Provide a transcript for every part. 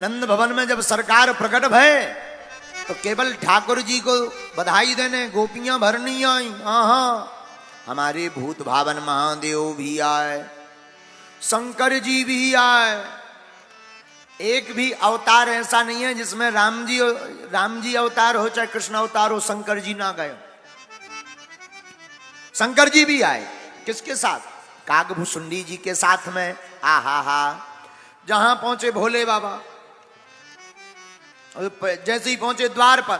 नंद भवन में जब सरकार प्रकट भय तो केवल ठाकुर जी को बधाई देने गोपियां भरनी आई। हमारे भूत भावन महादेव भी आए, शंकर जी भी आए। एक भी अवतार ऐसा नहीं है जिसमें राम जी अवतार हो चाहे कृष्ण अवतार हो, शंकर जी ना गए। शंकर जी भी आए, किसके साथ? कागभूषुंडी जी के साथ में। जहां पहुंचे भोले बाबा, जैसे ही पहुंचे द्वार पर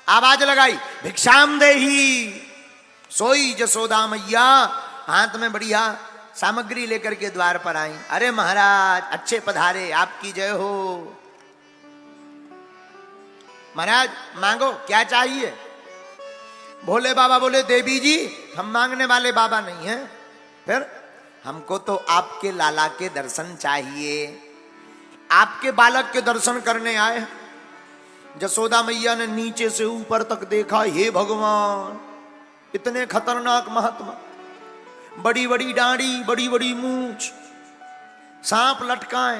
आवाज लगाई, भिक्षाम देही। सोई जसोदा मैया हाथ में बढ़िया सामग्री लेकर के द्वार पर आई। अरे महाराज अच्छे पधारे, आपकी जय हो। महाराज मांगो, क्या चाहिए? भोले बाबा बोले, देवी जी हम मांगने वाले बाबा नहीं हैं। फिर हमको तो आपके लाला के दर्शन चाहिए, आपके बालक के दर्शन करने आए। जसोदा मैया ने नीचे से ऊपर तक देखा, हे भगवान इतने खतरनाक महात्मा, बड़ी बड़ी डांडी, बड़ी बड़ी मूंछ, सांप लटकाए।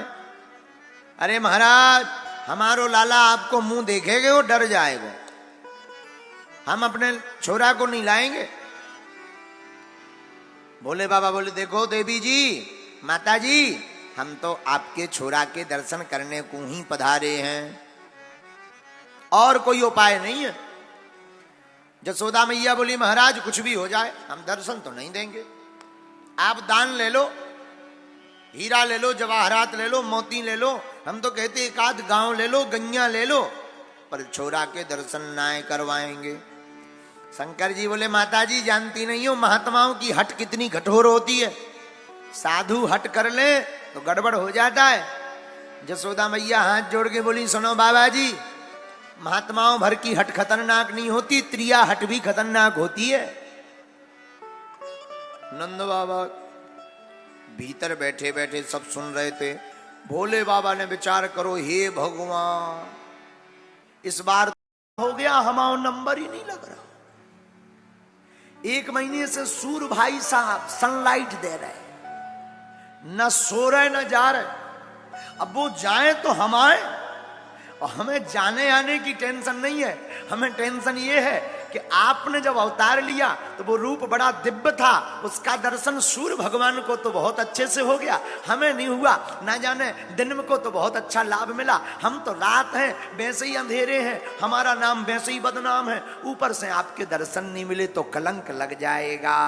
अरे महाराज हमारो लाला आपको मुंह देखेगे वो डर जाएगा, हम अपने छोरा को नहीं लाएंगे। भोले बाबा बोले, देखो देवी जी, माता जी, हम तो आपके छोरा के दर्शन करने को ही पधारे हैं, और कोई उपाय नहीं है। जसोदा मैया बोली, महाराज कुछ भी हो जाए हम दर्शन तो नहीं देंगे। आप दान ले लो, हीरा ले लो, जवाहरात ले लो, मोती ले लो, हम तो कहते एक आध गांव ले लो, गैया ले लो, पर छोरा के दर्शन ना करवाएंगे। शंकर जी बोले, माता जी जानती नहीं हो महात्माओं की हट कितनी कठोर होती है, साधु हट कर ले तो गड़बड़ हो जाता है। जसोदा मैया हाथ जोड़ के बोली, सुनो बाबा जी, महात्माओं भर की हट खतरनाक नहीं होती, त्रिया हट भी खतरनाक होती है। नंद बाबा भीतर बैठे बैठे सब सुन रहे थे। भोले बाबा ने विचार करो, हे भगवान इस बार हो गया, हमारा नंबर ही नहीं लग रहा। 1 महीने से सूर भाई साहब सनलाइट दे रहे, न सो रहे न जा रहे। अब वो जाए तो हम आए, और हमें जाने आने की टेंशन नहीं है, हमें टेंशन ये है कि आपने जब अवतार लिया तो वो रूप बड़ा दिव्य था, उसका दर्शन सूर्य भगवान को तो बहुत अच्छे से हो गया, हमें नहीं हुआ। ना जाने दिन में को तो बहुत अच्छा लाभ मिला, हम तो रात हैं, वैसे ही अंधेरे हैं, हमारा नाम वैसे ही बदनाम है, ऊपर से आपके दर्शन नहीं मिले तो कलंक लग जाएगा।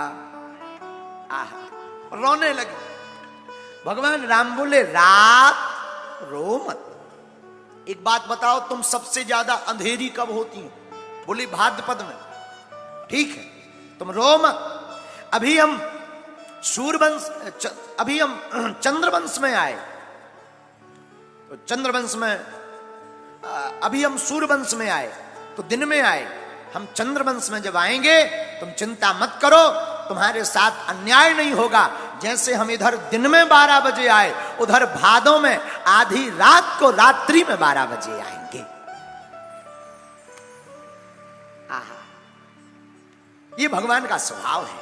रोने लगे। भगवान राम बोले, रात रो मत। एक बात बताओ, तुम सबसे ज्यादा अंधेरी कब होती है? बोली, भाद्रपद में। ठीक है, तुम रो मत। अभी हम चंद्रवंश में आए, तो चंद्रवंश में अभी हम सूर्यवंश में आए तो दिन में आए, हम चंद्रवंश में जब आएंगे तुम चिंता मत करो, तुम्हारे साथ अन्याय नहीं होगा। जैसे हम इधर दिन में 12 बजे आए, उधर भादों में आधी रात को रात्रि में 12 बजे आएंगे। ये भगवान का स्वभाव है,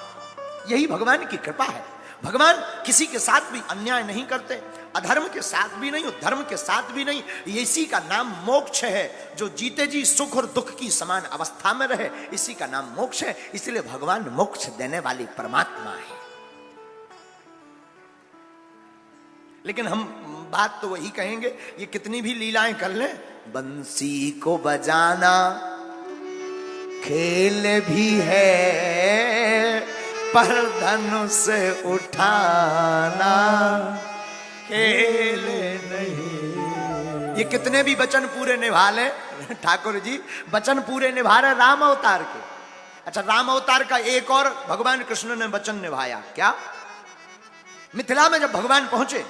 यही भगवान की कृपा है। भगवान किसी के साथ भी अन्याय नहीं करते, अधर्म के साथ भी नहीं, धर्म के साथ भी नहीं। इसी का नाम मोक्ष है, जो जीते जी सुख और दुख की समान अवस्था में रहे, इसी का नाम मोक्ष है। इसलिए भगवान मोक्ष देने वाली परमात्मा है। लेकिन हम बात तो वही कहेंगे, ये कितनी भी लीलाएं कर ले, बंसी को बजाना खेल भी है, पर धनुष उठाना खेल नहीं। ये कितने भी वचन पूरे निभा ले ठाकुर जी, वचन पूरे निभा रहे राम अवतार के। अच्छा, राम अवतार का एक और भगवान कृष्ण ने वचन निभाया, क्या? मिथिला में जब भगवान पहुंचे,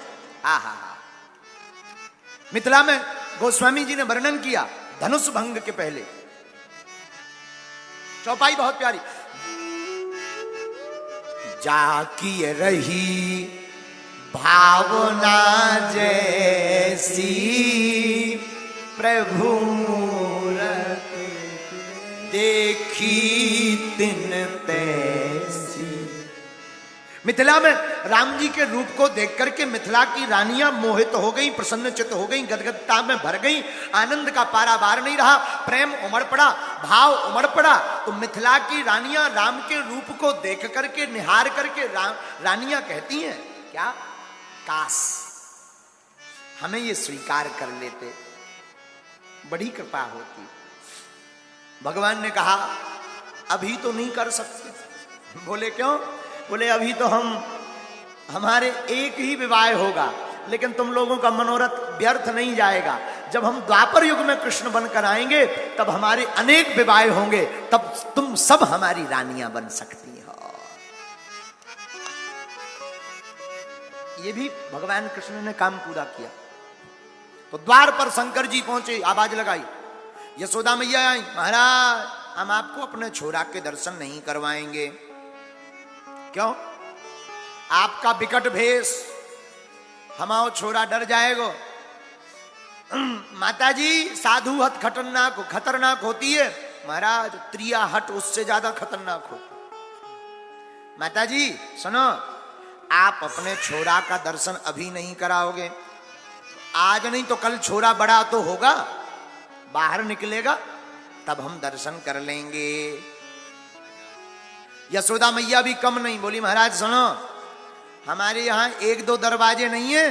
मिथिला में गोस्वामी जी ने वर्णन किया धनुष भंग के पहले, चौपाई बहुत प्यारी। जाकी रही भावना जैसी, प्रभु मूरत देखी तिन तैसी। मिथिला में राम जी के रूप को देख करके मिथिला की रानियां मोहित हो गई, प्रसन्नचित हो गई, गदगदता में भर गई, आनंद का पारावार नहीं रहा, प्रेम उमड़ पड़ा, भाव उमड़ पड़ा। तो मिथिला की रानियां राम के रूप को देख करके, निहार करके रानियां कहती हैं क्या, काश हमें ये स्वीकार कर लेते, बड़ी कृपा होती। भगवान ने कहा अभी तो नहीं कर सकते। बोले क्यों? बोले अभी तो हमारे एक ही विवाह होगा, लेकिन तुम लोगों का मनोरथ व्यर्थ नहीं जाएगा। जब हम द्वापर युग में कृष्ण बनकर आएंगे तब हमारे अनेक विवाह होंगे, तब तुम सब हमारी रानियां बन सकती हो। ये भी भगवान कृष्ण ने काम पूरा किया। तो द्वार पर शंकर जी पहुंचे, आवाज लगाई, यशोदा मैया आई, महाराज हम आपको अपने छोरा के दर्शन नहीं करवाएंगे। क्यों? आपका विकट भेष, हमारा छोरा डर जाएगा। माता जी साधु हट खतरनाक होती है। महाराज त्रिया हट उससे ज्यादा खतरनाक हो। माता जी सुनो, आप अपने छोरा का दर्शन अभी नहीं कराओगे, आज नहीं तो कल छोरा बड़ा तो होगा, बाहर निकलेगा, तब हम दर्शन कर लेंगे। यशोदा मैया भी कम नहीं, बोली महाराज सुनो, हमारे यहाँ 1-2 दरवाजे नहीं है,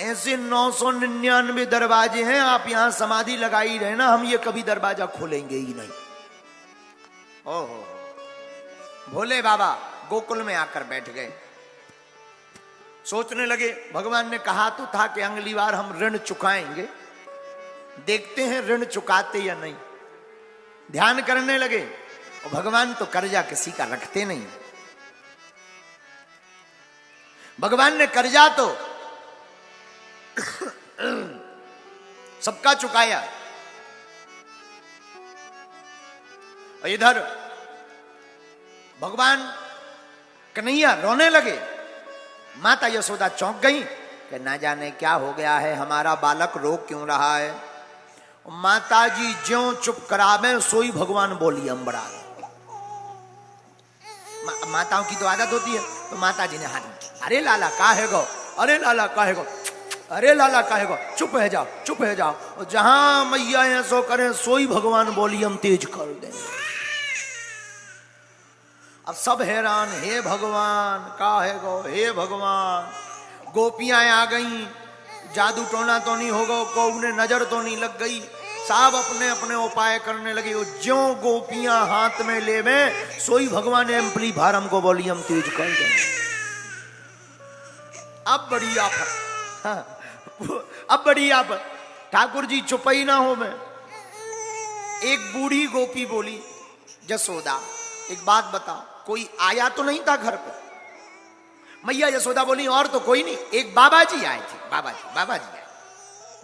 ऐसे 999 दरवाजे हैं, आप यहाँ समाधि लगाई रहना, हम ये कभी दरवाजा खोलेंगे ही नहीं। ओहो, भोले बाबा गोकुल में आकर बैठ गए, सोचने लगे। भगवान ने कहा तो था कि अगली बार हम ऋण चुकाएंगे, देखते हैं ऋण चुकाते या नहीं। ध्यान करने लगे, और भगवान तो कर्जा किसी का रखते नहीं। भगवान ने कर्जा तो सबका चुकाया। और इधर भगवान कन्हैया रोने लगे। माता यशोदा चौंक गई कि ना जाने क्या हो गया है, हमारा बालक रो क्यों रहा है। माता जी ज्यों चुप करावे सोई भगवान बोली अम्बरा। माताओं की तो आदत होती है, तो माता जी ने हाथ, अरे लाला काहे गो, अरे लाला काहे गो, अरे लाला काहे गो, चुप है जाओ, चुप है जाओ। और जहां मैया है सो करें, सोई भगवान बोली हम तेज कर दें। अब सब हैरान, हे भगवान काहे गो, हे भगवान। गोपियां आ गई, जादू टोना तो नहीं होगा, को उन्हें नजर तो नहीं लग गई, सब अपने अपने उपाय करने लगे। ज्यों गोपियां हाथ में ले में, सोई भगवान एम्पली भारम को बोली हम तेज कर दें। अब बड़ी आफत, हाँ, अब बड़ी आफत। ठाकुर जी चुप ही ना हो। मैं एक बूढ़ी गोपी बोली, यशोदा एक बात बता, कोई आया तो नहीं था घर पे? मैया यशोदा बोली और तो कोई नहीं, एक बाबा जी आए थे। बाबा जी आए।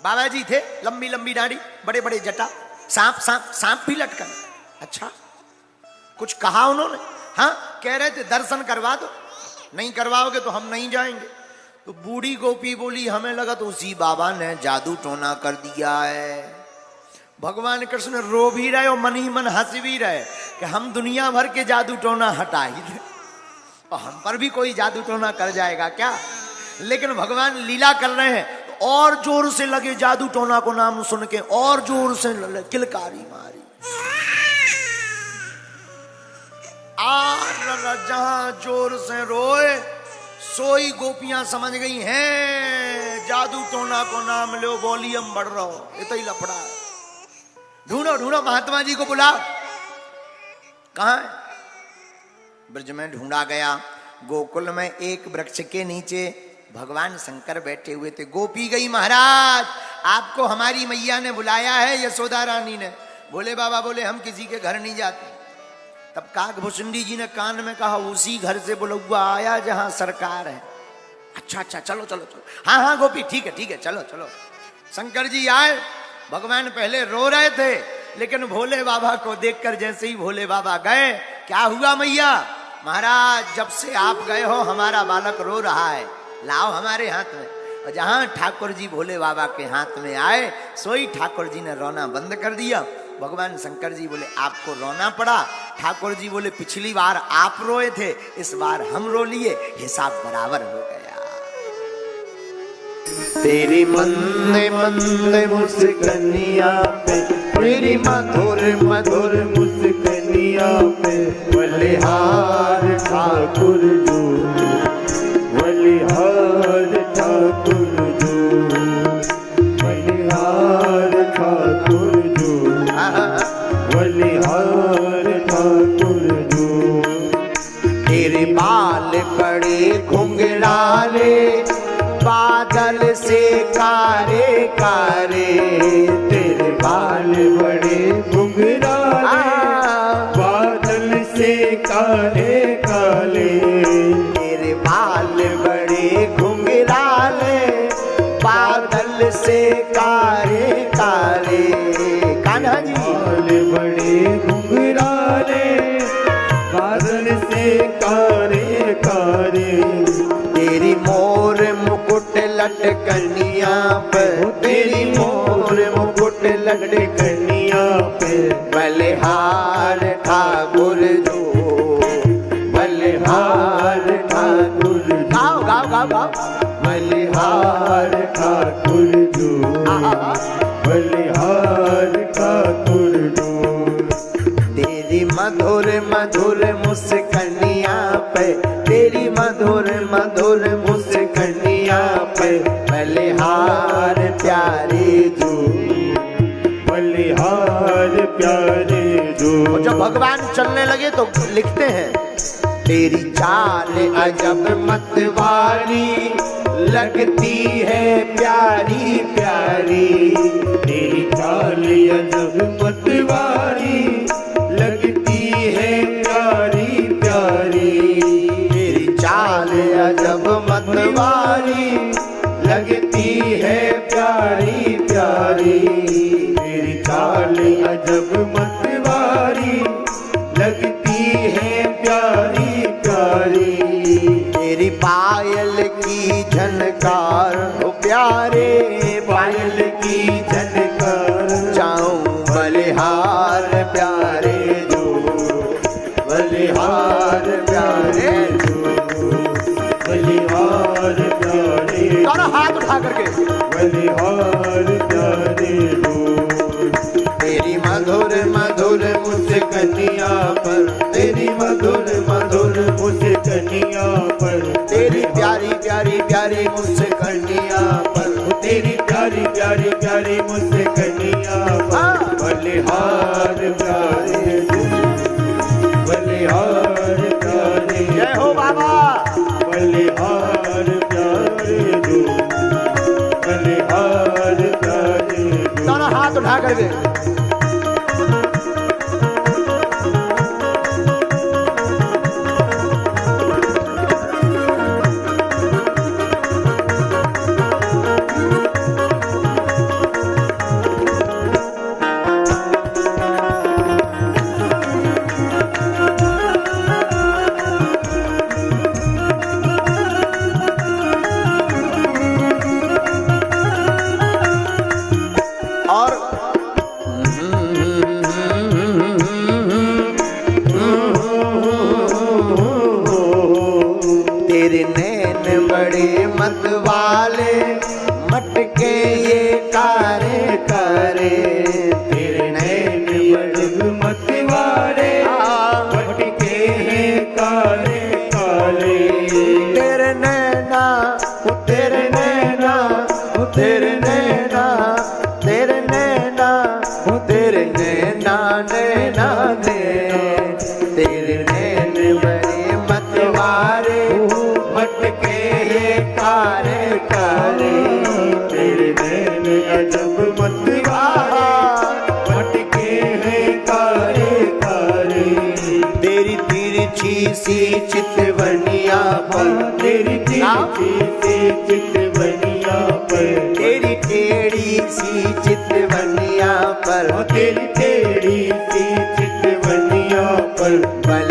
बाबा जी थे, लंबी लंबी दाढ़ी, बड़े बड़े जटा, सांप भी लटका। अच्छा, कुछ कहा उन्होंने? हाँ, कह रहे थे दर्शन करवा दो, नहीं करवाओगे तो हम नहीं जाएंगे। तो बूढ़ी गोपी बोली हमें लगा तो उसी बाबा ने जादू टोना कर दिया है। भगवान कृष्ण रो भी रहे और मन ही मन हंस भी रहे कि हम दुनिया भर के जादू टोना हटा ही दे, और हम पर भी कोई जादू टोना कर जाएगा क्या? लेकिन भगवान लीला कर रहे हैं, तो और जोर से लगे जादू टोना को नाम सुन के, और जोर से किलकारी मारी। जहां जोर से रोए, सोई गोपियां समझ गई हैं जादू टोना को नाम लो, बोली हम बढ़ रहो, ये तो ही लफड़ा है। ढूंढो ढूंढो, महात्मा जी को बुलाओ। कहां है? ब्रज में ढूंढा गया। गोकुल में एक वृक्ष के नीचे भगवान शंकर बैठे हुए थे। गोपी गई, महाराज आपको हमारी मैया ने बुलाया है, यशोदा रानी ने। बोले बाबा बोले हम किसी के घर नहीं जाते। तब काकभूषुंडी जी ने कान में कहा, उसी घर से बुलौआ आया जहां सरकार है। अच्छा अच्छा, चलो चलो चलो, हाँ हाँ गोपी ठीक है चलो चलो। शंकर जी आए। भगवान पहले रो रहे थे, लेकिन भोले बाबा को देखकर जैसे ही भोले बाबा गए, क्या हुआ मैया? महाराज जब से आप गए हो हमारा बालक रो रहा है, लाओ हमारे हाथ में। और जहां ठाकुर जी भोले बाबा के हाथ में आए, सोई ठाकुर जी ने रोना बंद कर दिया। भगवान शंकर जी बोले आपको रोना पड़ा। ठाकुर जी बोले पिछली बार आप रोए थे, इस बार हम रो लिए, हिसाब बराबर हो गया। तेरी मंद मंद मुस्कनिया पे, तेरी मधुर मधुर मुस्कनिया पे, बलिहार ठाकुर जो, बलिहार ठाकुर जो, बलिहार ठाकुर जो, बलिहार ठाकुर जो। तेरे बाल बड़े घुंघराले, बादल से कारे कारे, तेरे बाल बड़े घुंघराले, बादल से काले काले, तेरे बाल बड़े घुंघराले, बादल से कारे काले। कान्हा जी बाल बड़े घुंघराले, बादल से कारे कारे, तेरी मोर मुकुट लटकनिया पे, तेरी मोर मुकुट लटकनिया पे, बलिहार ठाकुर जो, बलिहार ठाकुर जो, गाओ गाओ गाओ गाओ, बलिहार ठाकुर जो, बलिहार ठाकुर जो। तेरी मधुर मधुर मुस्कनिया पे, तेरी मधुर मधुर मुस्कनिया पे, बलिहार प्यारे जो, बलिहार प्यारे जो। और जब भगवान चलने लगे तो लिखते हैं तेरी चाल अजब मतवारी, लगती है प्यारी प्यारी, तेरी चाल अजब मतवारी, लगती है प्यारी प्यारी, तेरी चाल अजब मतवारी, लगती है प्यारी प्यारी, तेरी चाल अजब मतवारी, लगती है प्यारी प्यारी, तेरी पायल की झनकार हो प्यारे, पायल की झनकार, जाऊं बलिहार प्यारे जो, बलिहार प्यारे जो, बलिहार प्यारे, दोनों हाथ उठा करके, बलिहार प्यारे जो। तेरी मधुर मधुर मुस्कनिया पर, तेरी मधुर मधुर मुस्कनिया पर, तेरी प्यारी प्यारी प्यारी मुस्कनिया पर, तेरी प्यारी प्यारी प्यारी मुस्कनिया पर, बलिहार प्यारे जो, बलिहार प्यारे। जय हो बाबा। बलिहार प्यारे जो, बलिहार प्यारे जो। दोनों हाथ उठा करके, तेरे नैन बड़े मतवाले, मटके ये कारे कारे, तेरे नैन बड़े मतवाले, मटके हैं कारे काले, तेरे नैना, तेरे नैना, तेरे नैना, तेरे नैना, तेरे नैना नैना ने, तेरे नैन बड़े मतवारे, मटके ये कारे कारे, तेरे नैन अजब मतवारे, मटके हैं कारे कारे, तेरी तिरछी सी चितवनिया पर, तेरी तिरछी सी चितवनिया पर, तेरी टेढ़ी सी चितवनिया पर, तेरी टेढ़ी सी चितवनिया पर, बल